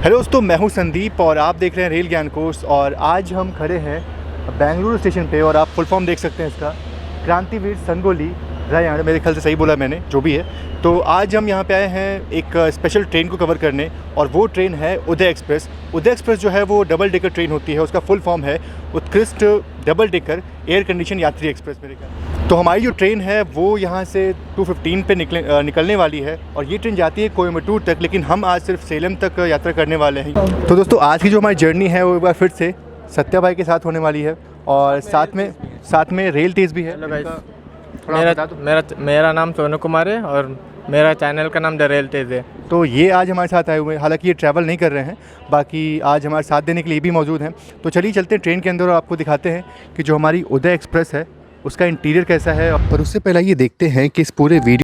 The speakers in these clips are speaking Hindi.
हेलो दोस्तों, मैं हूं संदीप और आप देख रहे हैं रेल ज्ञान कोर्स। और आज हम खड़े हैं बेंगलुरु स्टेशन पे और आप फुल फॉर्म देख सकते हैं इसका, क्रांतिवीर संगोली रायण, मेरे ख्याल से सही बोला मैंने, जो भी है। तो आज हम यहाँ पे आए हैं एक स्पेशल ट्रेन को कवर करने और वो ट्रेन है उदय एक्सप्रेस। उदय एक्सप्रेस जो है वो डबल डेकर ट्रेन होती है, उसका फुल फॉर्म है उत्कृष्ट डबल डेकर एयर कंडीशन यात्री एक्सप्रेस मेरे ख्याल। तो हमारी जो ट्रेन है वो यहाँ से 2:15 पे निकलने वाली है और ये ट्रेन जाती है कोयम्बटूर तक, लेकिन हम आज सिर्फ सेलम तक यात्रा करने वाले हैं। तो दोस्तों, आज की जो हमारी जर्नी है वो एक बार फिर से सत्या भाई के साथ होने वाली है और साथ में रेल तेज़ भी है। मेरा नाम सोनू कुमार है और मेरा चैनल का नाम द रेल तेज़ है। तो ये आज हमारे साथ आए हुए हैं, हालांकि ये ट्रैवल नहीं कर रहे हैं, बाकी आज हमारे साथ देने के लिए भी मौजूद हैं। तो चलिए चलते हैं ट्रेन के अंदर और आपको दिखाते हैं कि जो हमारी उदय एक्सप्रेस है उसका इंटीरियर कैसा है। और उससे पहले ये देखते हैं कि इस पूरे वीडियो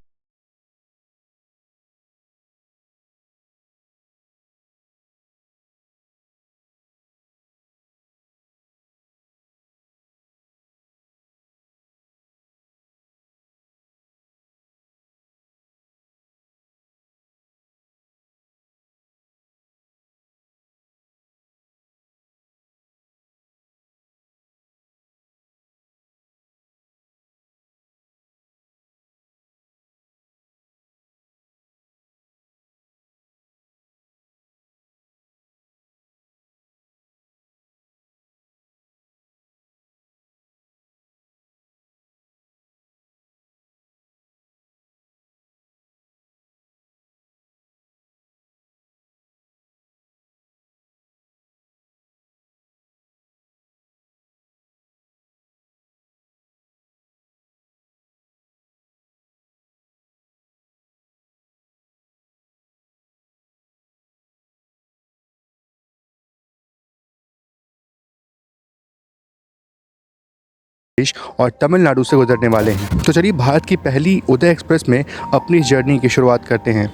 और तमिलनाडु से गुजरने वाले हैं। तो चलिए भारत की पहली उदय एक्सप्रेस में अपनी जर्नी की शुरुआत करते हैं।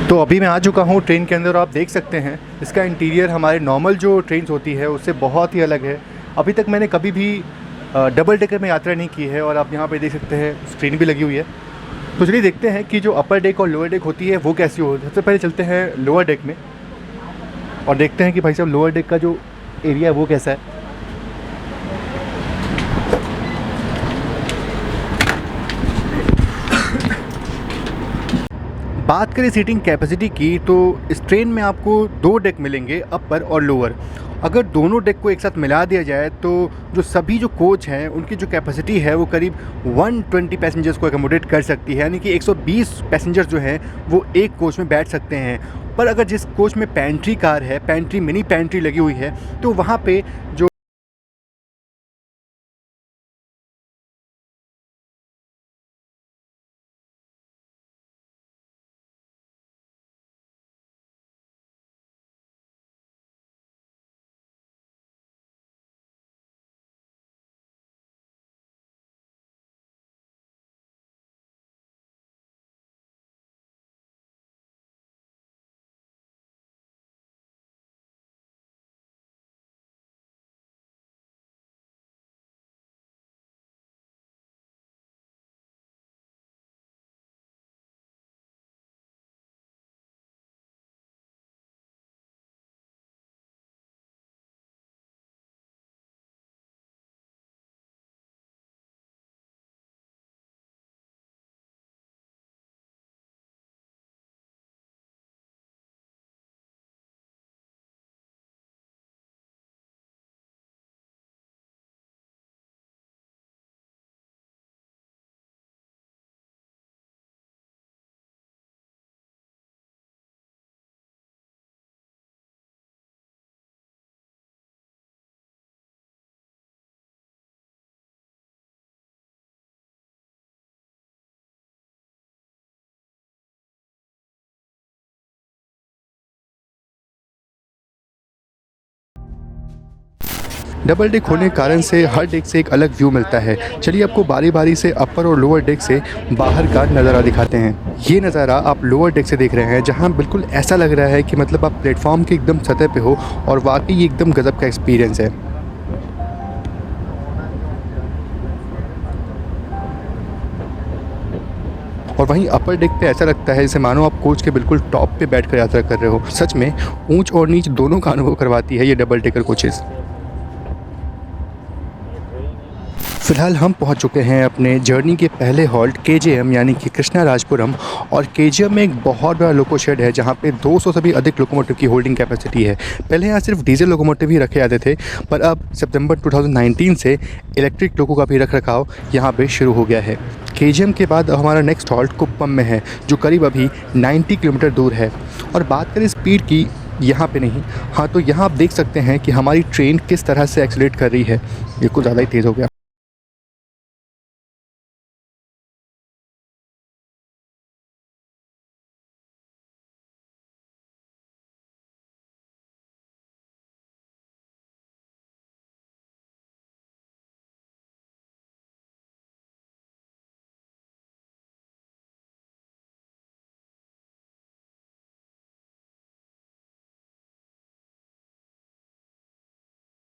तो अभी मैं आ चुका हूँ ट्रेन के अंदर और आप देख सकते हैं इसका इंटीरियर हमारे नॉर्मल जो ट्रेन होती है उससे बहुत ही अलग है। अभी तक मैंने कभी भी डबल डेकर में यात्रा नहीं की है और आप यहाँ पे देख सकते हैं स्क्रीन भी लगी हुई है। तो चलिए देखते हैं कि जो अपर डेक और लोअर डेक होती है वो कैसी होती है। सबसे पहले चलते हैं लोअर डेक में और देखते हैं कि भाई साहब लोअर डेक का जो एरिया है वो कैसा है। बात करें सीटिंग कैपेसिटी की तो इस ट्रेन में आपको 2 डेक मिलेंगे, अपर और लोअर। अगर दोनों डेक को एक साथ मिला दिया जाए तो जो सभी जो कोच हैं उनकी जो कैपेसिटी है वो करीब 120 पैसेंजर्स को एकोमोडेट कर सकती है, यानी कि 120 पैसेंजर्स जो हैं वो एक कोच में बैठ सकते हैं। पर अगर जिस कोच में पैंट्री कार है, पैंट्री मिनी पैंट्री लगी हुई है, तो वहाँ पे जो डबल डेक होने के कारण से हर डेक से एक अलग व्यू मिलता है। चलिए आपको बारी बारी से अपर और लोअर डेक से बाहर का नज़ारा दिखाते हैं। ये नज़ारा आप लोअर डेक से देख रहे हैं, जहाँ बिल्कुल ऐसा लग रहा है कि मतलब आप प्लेटफॉर्म के एकदम सतह पे हो और वाकई एकदम गज़ब का एक्सपीरियंस है। और वहीं अपर डेक पे ऐसा लगता है जैसे मानो आप कोच के बिल्कुल टॉप पे बैठकर यात्रा कर रहे हो। सच में ऊंच और नीच दोनों का अनुभव करवाती है ये डबल डेकर कोचेज़। फ़िलहाल हम पहुंच चुके हैं अपने जर्नी के पहले हॉल्ट KJM यानी कि कृष्णाराजपुरम। और KJM में एक बहुत बड़ा लोको शेड है जहां पे 200 से भी अधिक लोकोमोटिव की होल्डिंग कैपेसिटी है। पहले यहाँ सिर्फ डीजल लोकोमोटिव ही रखे जाते थे, पर अब सितंबर 2019 से इलेक्ट्रिक लोको का भी रख रखाव यहाँ पे शुरू हो गया है। KJM के बाद हमारा नेक्स्ट हॉल्ट कुप्पम में है जो करीब अभी 90 किलोमीटर दूर है। और बात करें स्पीड की, यहाँ पे नहीं, हाँ तो यहाँ आप देख सकते हैं कि हमारी ट्रेन किस तरह से एक्सीलरेट कर रही है। ये कुछ ज़्यादा ही तेज़ हो गया।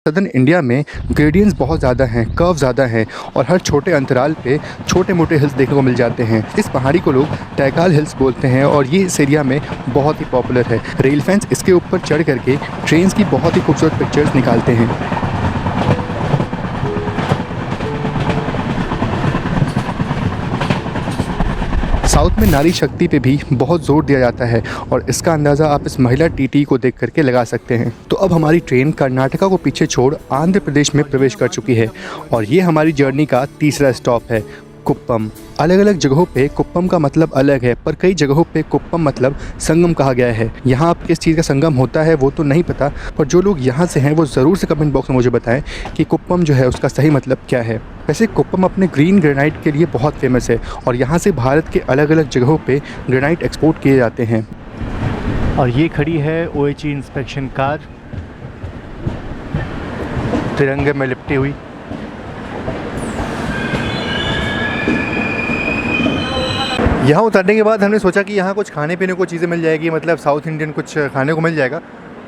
सदर्न इंडिया में ग्रेडियंट्स बहुत ज़्यादा हैं, कर्व ज़्यादा हैं और हर छोटे अंतराल पे छोटे मोटे हिल्स देखने को मिल जाते हैं। इस पहाड़ी को लोग टैकाल हिल्स बोलते हैं और ये इस एरिया में बहुत ही पॉपुलर है। रेल फैंस इसके ऊपर चढ़ करके ट्रेन्स की बहुत ही खूबसूरत पिक्चर्स निकालते हैं। साउथ में नारी शक्ति पे भी बहुत ज़ोर दिया जाता है और इसका अंदाज़ा आप इस महिला TT को देख करके लगा सकते हैं। तो अब हमारी ट्रेन कर्नाटका को पीछे छोड़ आंध्र प्रदेश में प्रवेश कर चुकी है और ये हमारी जर्नी का तीसरा स्टॉप है कुप्पम। अलग अलग जगहों पे कुप्पम का मतलब अलग है, पर कई जगहों पे कुप्पम मतलब संगम कहा गया है। यहाँ आप किस चीज़ का संगम होता है वो तो नहीं पता, पर जो लोग यहाँ से हैं वो ज़रूर से कमेंट बॉक्स में मुझे बताएं कि कुप्पम जो है उसका सही मतलब क्या है। वैसे कुप्पम अपने ग्रीन ग्रेनाइट के लिए बहुत फेमस है और यहाँ से भारत के अलग अलग जगहों पे ग्रेनाइट एक्सपोर्ट किए जाते हैं। और ये खड़ी है OHE इंस्पेक्शन कार तिरंगे में लिपटी हुई। यहाँ उतरने के बाद हमने सोचा कि यहाँ कुछ खाने पीने को चीज़ें मिल जाएगी, मतलब साउथ इंडियन कुछ खाने को मिल जाएगा,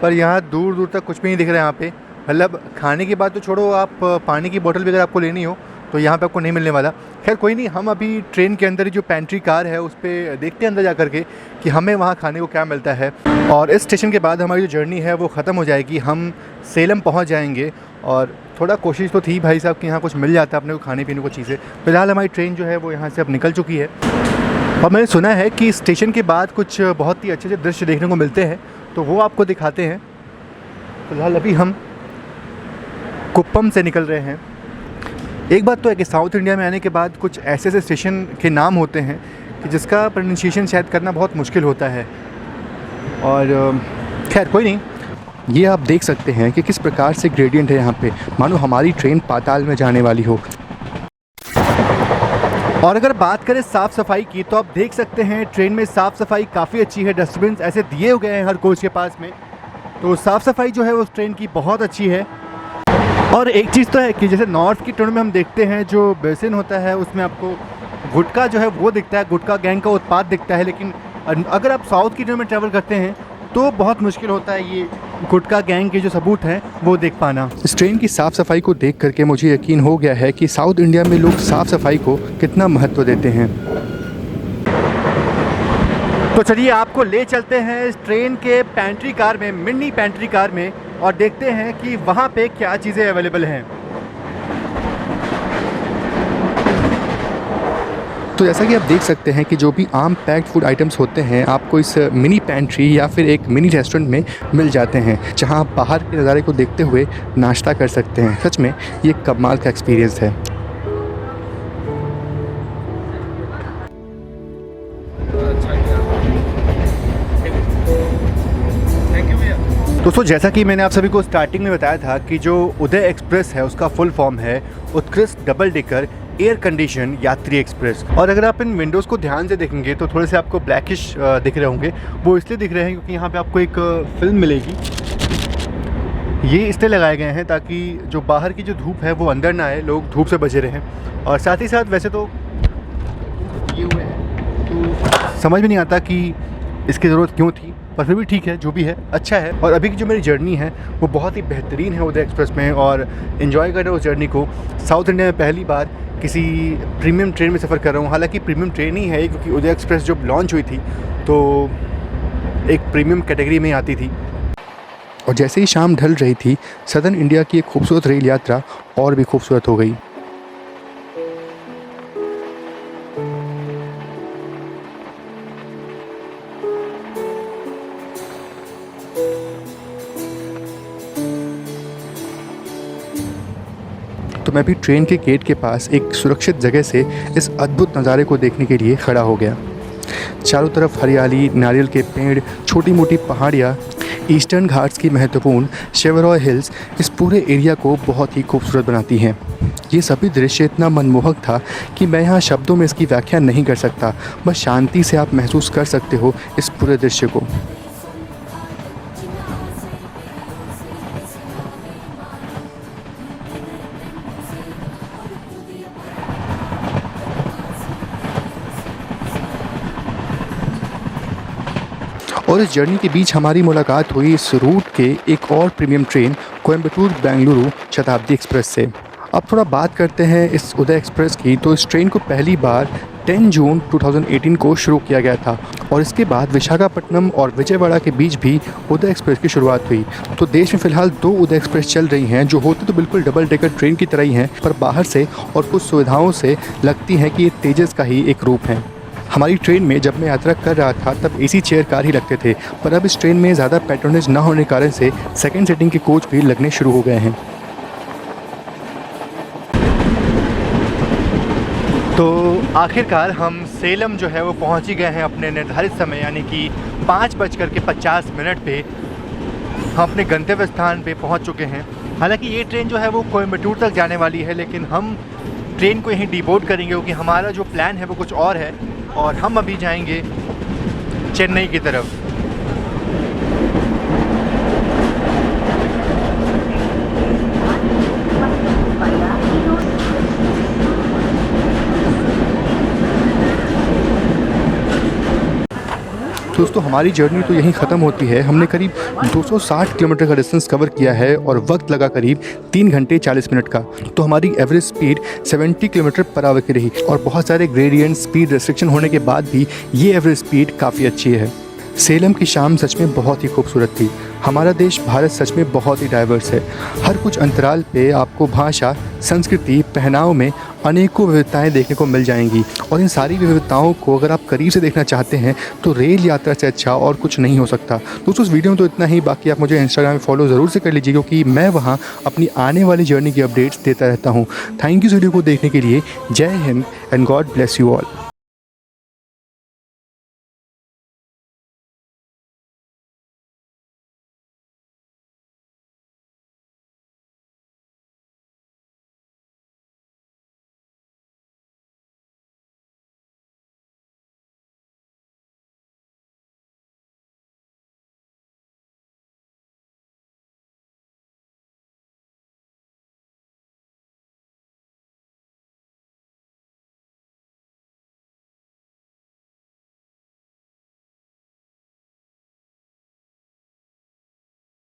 पर यहाँ दूर दूर तक कुछ भी नहीं दिख रहा है यहाँ पे। मतलब खाने की बात तो छोड़ो, आप पानी की बोतल भी अगर आपको लेनी हो तो यहाँ पे आपको नहीं मिलने वाला। खैर कोई नहीं, हम अभी ट्रेन के अंदर ही जो पेंट्री कार है उस पर देखते हैं अंदर जा करके कि हमें वहाँ खाने को क्या मिलता है। और इस स्टेशन के बाद हमारी जो जर्नी है वो ख़त्म हो जाएगी, हम सेलम पहुँच जाएंगे। और थोड़ा कोशिश तो थी भाई साहब कि यहाँ कुछ मिल जाता अपने को खाने पीने को चीज़ें। फ़िलहाल हमारी ट्रेन जो है वो यहाँ से अब निकल चुकी है और मैंने सुना है कि स्टेशन के बाद कुछ बहुत ही अच्छे दृश्य देखने को मिलते हैं, तो वो आपको दिखाते हैं। फ़िलहाल अभी हम कुप्पम से निकल रहे हैं। एक बात तो है कि साउथ इंडिया में आने के बाद कुछ ऐसे ऐसे स्टेशन के नाम होते हैं कि जिसका प्रोनाउंसिएशन शायद करना बहुत मुश्किल होता है। और खैर कोई नहीं, ये आप देख सकते हैं कि किस प्रकार से ग्रेडियंट है यहाँ पे, मानो हमारी ट्रेन पाताल में जाने वाली हो। और अगर बात करें साफ़ सफाई की तो आप देख सकते हैं ट्रेन में साफ़ सफाई काफ़ी अच्छी है। डस्टबिन ऐसे दिए गए हैं हर कोच के पास में, तो साफ़ सफाई जो है उस ट्रेन की बहुत अच्छी है। और एक चीज़ तो है कि जैसे नॉर्थ की ट्रेन में हम देखते हैं जो बेसिन होता है उसमें आपको गुटखा जो है वो दिखता है, गुटखा गैंग का उत्पाद दिखता है, लेकिन अगर आप साउथ की ट्रेन में ट्रैवल करते हैं तो बहुत मुश्किल होता है ये गुटखा गैंग के जो सबूत हैं वो देख पाना। इस ट्रेन की साफ़ सफाई को देख करके मुझे यकीन हो गया है कि साउथ इंडिया में लोग साफ़ सफाई को कितना महत्व देते हैं। तो चलिए आपको ले चलते हैं इस ट्रेन के पेंट्री कार में, मिनी पेंट्री कार में, और देखते हैं कि वहाँ पे क्या चीज़ें अवेलेबल हैं। तो जैसा कि आप देख सकते हैं कि जो भी आम पैक्ड फूड आइटम्स होते हैं आपको इस मिनी पेंट्री या फिर एक मिनी रेस्टोरेंट में मिल जाते हैं, जहां आप बाहर के नज़ारे को देखते हुए नाश्ता कर सकते हैं। सच में ये कमाल का एक्सपीरियंस है। दोस्तों जैसा कि मैंने आप सभी को स्टार्टिंग में बताया था कि जो उदय एक्सप्रेस है उसका फुल फॉर्म है उत्कृष्ट डबल डेकर एयर कंडीशन यात्री एक्सप्रेस। और अगर आप इन विंडोज़ को ध्यान से देखेंगे तो थोड़े से आपको ब्लैकिश दिख रहे होंगे। वो इसलिए दिख रहे हैं क्योंकि यहाँ पे आपको एक फिल्म मिलेगी, ये इसलिए लगाए गए हैं ताकि जो बाहर की जो धूप है वो अंदर ना आए, लोग धूप से बचे रहें। और साथ ही साथ वैसे तो ये हुए हैं तो समझ में नहीं आता कि इसकी ज़रूरत क्यों थी, पर फिर भी ठीक है, जो भी है अच्छा है। और अभी की जो मेरी जर्नी है वो बहुत ही बेहतरीन है उदय एक्सप्रेस में, और इन्जॉय कर रहा हूँ उस जर्नी को। साउथ इंडिया में पहली बार किसी प्रीमियम ट्रेन में सफ़र कर रहा हूँ। हालांकि प्रीमियम ट्रेन ही है, क्योंकि उदय एक्सप्रेस जब लॉन्च हुई थी तो एक प्रीमियम कैटेगरी में आती थी। और जैसे ही शाम ढल रही थी, सदर्न इंडिया की एक खूबसूरत रेल यात्रा और भी खूबसूरत हो गई। तो मैं भी ट्रेन के गेट के पास एक सुरक्षित जगह से इस अद्भुत नज़ारे को देखने के लिए खड़ा हो गया। चारों तरफ हरियाली, नारियल के पेड़, छोटी मोटी पहाड़ियाँ, ईस्टर्न घाट्स की महत्वपूर्ण शेवरॉय हिल्स इस पूरे एरिया को बहुत ही खूबसूरत बनाती हैं। ये सभी दृश्य इतना मनमोहक था कि मैं यहाँ शब्दों में इसकी व्याख्या नहीं कर सकता। बस शांति से आप महसूस कर सकते हो इस पूरे दृश्य को। और इस जर्नी के बीच हमारी मुलाकात हुई इस रूट के एक और प्रीमियम ट्रेन कोयंबटूर बेंगलुरु शताब्दी एक्सप्रेस से। अब थोड़ा बात करते हैं इस उदय एक्सप्रेस की। तो इस ट्रेन को पहली बार 10 जून 2018 को शुरू किया गया था, और इसके बाद विशाखापट्टनम और विजयवाड़ा के बीच भी उदय एक्सप्रेस की शुरुआत हुई। तो देश में फ़िलहाल 2 उदय एक्सप्रेस चल रही हैं, जो होती तो बिल्कुल डबल डेकर ट्रेन की तरह ही हैं, पर बाहर से और कुछ सुविधाओं से लगती हैं कि ये तेजस का ही एक रूप है। हमारी ट्रेन में जब मैं यात्रा कर रहा था तब एसी चेयर कार ही लगते थे, पर अब इस ट्रेन में ज़्यादा पैट्रोनेज न होने के कारण से सेकंड सीटिंग के कोच भी लगने शुरू हो गए हैं। तो आखिरकार हम सेलम जो है वो पहुंच ही गए हैं अपने निर्धारित समय, यानी कि 5:50 पे हम अपने गंतव्य स्थान पे पहुंच चुके हैं। हालांकि ये ट्रेन जो है वो कोयंबटूर तक जाने वाली है, लेकिन हम ट्रेन को यहीं डिबोर्ड करेंगे, क्योंकि हमारा जो प्लान है वो कुछ और है, और हम अभी जाएंगे चेन्नई की तरफ। दोस्तों हमारी जर्नी तो यहीं ख़त्म होती है। हमने करीब 260 किलोमीटर का डिस्टेंस कवर किया है और वक्त लगा करीब 3 घंटे 40 मिनट का। तो हमारी average speed 70 kilometre per hour की रही, और बहुत सारे ग्रेडियंट स्पीड रेस्ट्रिक्शन होने के बाद भी ये एवरेज स्पीड काफ़ी अच्छी है। सेलम की शाम सच में बहुत ही खूबसूरत थी। हमारा देश भारत सच में बहुत ही डाइवर्स है। हर कुछ अंतराल पे आपको भाषा, संस्कृति, पहनाव में अनेकों विविधताएं देखने को मिल जाएंगी, और इन सारी विविधताओं को अगर आप करीब से देखना चाहते हैं तो रेल यात्रा से अच्छा और कुछ नहीं हो सकता। दोस्तों इस वीडियो में तो इतना ही। बाकी आप मुझे इंस्टाग्राम में फॉलो ज़रूर से कर लीजिए, क्योंकि मैं वहाँ अपनी आने वाली जर्नी की अपडेट्स देता रहता हूँ। थैंक यू इस वीडियो को देखने के लिए। जय Hind and God bless you all.